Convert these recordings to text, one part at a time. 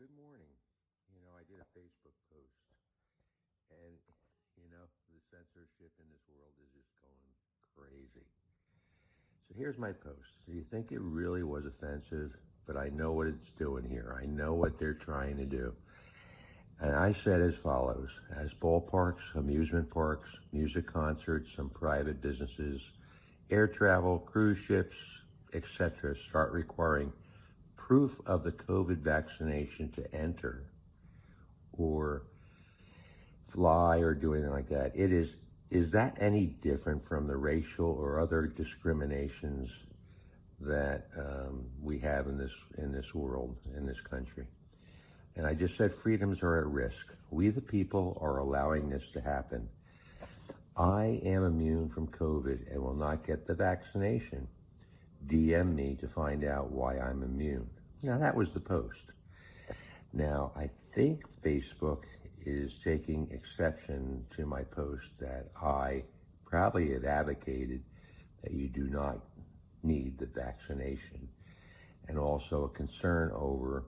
Good morning. I did a Facebook post, and the censorship in this world is just going crazy. So here's my post. So you think it really was offensive, but I know what it's doing here. I know what they're trying to do. And I said as follows: as ballparks, amusement parks, music concerts, some private businesses, air travel, cruise ships, etc., start requiring proof of the COVID vaccination to enter or fly or do anything like that. Is that any different from the racial or other discriminations that we have in this world, in this country? And I just said freedoms are at risk. We the people are allowing this to happen. I am immune from COVID and will not get the vaccination. DM me to find out why I'm immune. Now that was the post. Now, I think Facebook is taking exception to my post that I probably have advocated that you do not need the vaccination, and also a concern over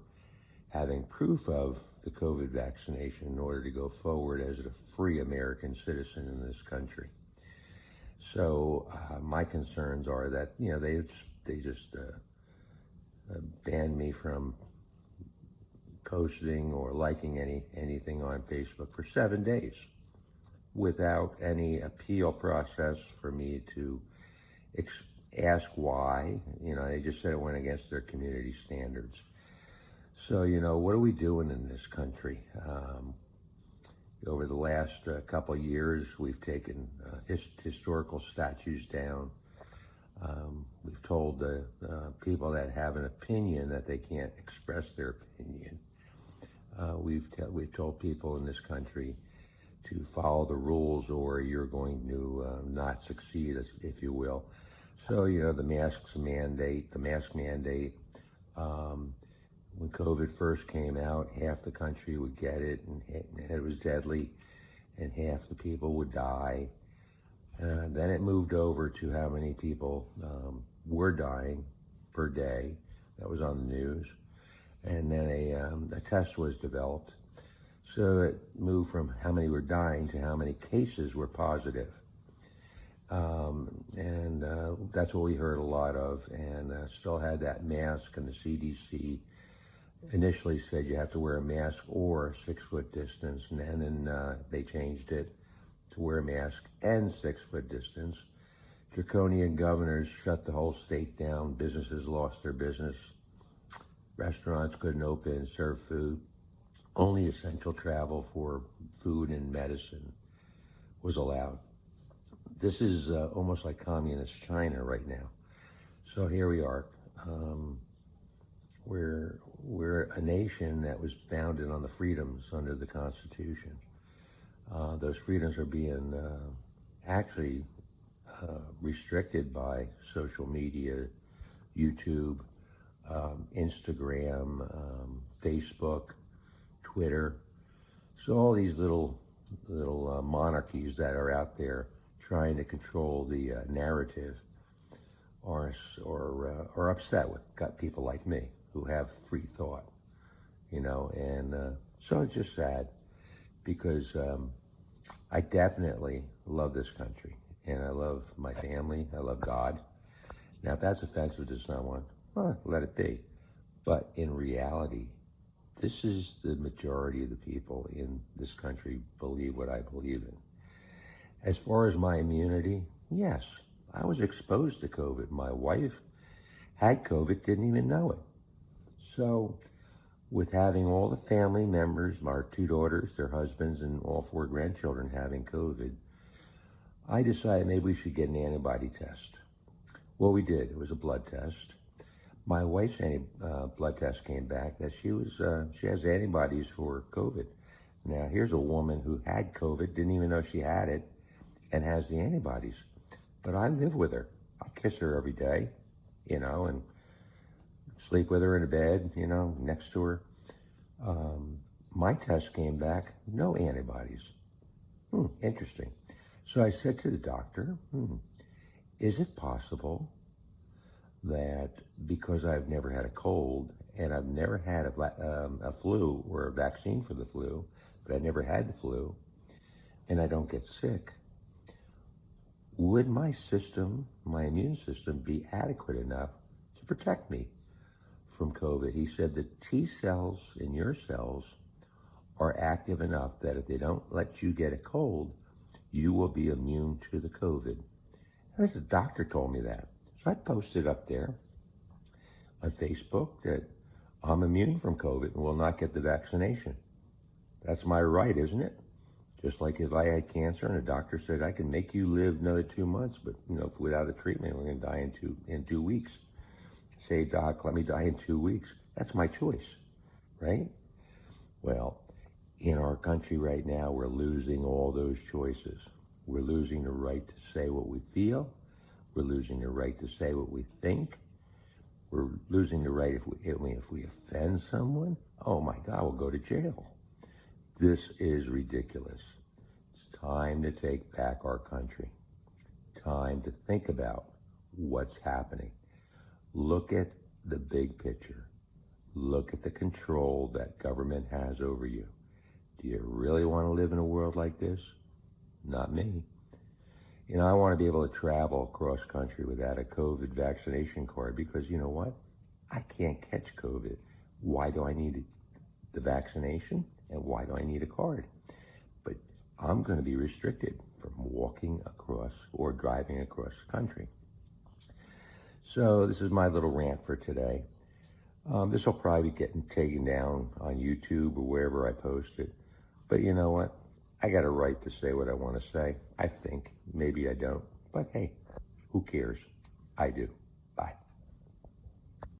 having proof of the COVID vaccination in order to go forward as a free American citizen in this country. So my concerns are that they just banned me from posting or liking anything on Facebook for 7 days without any appeal process for me to ask why. They just said it went against their community standards. So, what are we doing in this country? Over the last couple of years, we've taken historical statues down. We've told the people that have an opinion that they can't express their opinion. We've told people in this country to follow the rules or you're going to not succeed, if you will. So, the mask mandate. When COVID first came out, half the country would get it and it was deadly and half the people would die. Then it moved over to how many people were dying per day. That was on the news. And then a test was developed. So it moved from how many were dying to how many cases were positive. And that's what we heard a lot of, and still had that mask, and the CDC initially said you have to wear a mask or 6 foot distance, and then they changed it to wear a mask and 6 foot distance. Draconian governors shut the whole state down. Businesses lost their business. Restaurants couldn't open and serve food. Only essential travel for food and medicine was allowed. This is almost like communist China right now. So here we are. We're a nation that was founded on the freedoms under the Constitution. Those freedoms are being actually restricted by social media, YouTube, Instagram, Facebook, Twitter. So all these little monarchies that are out there trying to control the narrative are upset with people like me who have free thought, and so it's just sad because I definitely love this country and I love my family. I love God. Now, if that's offensive to someone, well, let it be. But in reality, this is the majority of the people in this country believe what I believe in. As far as my immunity, yes, I was exposed to COVID. My wife had COVID, didn't even know it. So with having all the family members, our 2 daughters, their husbands, and all 4 grandchildren having COVID, I decided maybe we should get an antibody test. Well, we did. It was a blood test. My wife's blood test came back that she has antibodies for COVID. Now, here's a woman who had COVID, didn't even know she had it, and has the antibodies. But I live with her. I kiss her every day, and sleep with her in a bed, next to her. My test came back, no antibodies. Interesting. So I said to the doctor, is it possible that because I've never had a cold and I've never had a flu or a vaccine for the flu, but I never had the flu, and I don't get sick, would my system, my immune system, be adequate enough to protect me from COVID? He said the T cells in your cells are active enough that if they don't let you get a cold, you will be immune to the COVID. And this doctor told me that. So I posted up there on Facebook that I'm immune from COVID and will not get the vaccination. That's my right, isn't it? Just like if I had cancer and a doctor said, I can make you live another 2 months, but without a treatment, we're going to die in 2 weeks. Say, doc, let me die in 2 weeks. That's my choice, right? Well, in our country right now, we're losing all those choices. We're losing the right to say what we feel. We're losing the right to say what we think. We're losing the right if we offend someone. Oh my God, we'll go to jail. This is ridiculous. It's time to take back our country. Time to think about what's happening. Look at the big picture. Look at the control that government has over you. Do you really want to live in a world like this? Not me. I want to be able to travel across country without a COVID vaccination card because you know what? I can't catch COVID. Why do I need the vaccination? And why do I need a card? But I'm going to be restricted from walking across or driving across the country. So this is my little rant for today. This will probably be getting taken down on YouTube or wherever I post it. But you know what? I got a right to say what I want to say. I think. Maybe I don't. But hey, who cares? I do.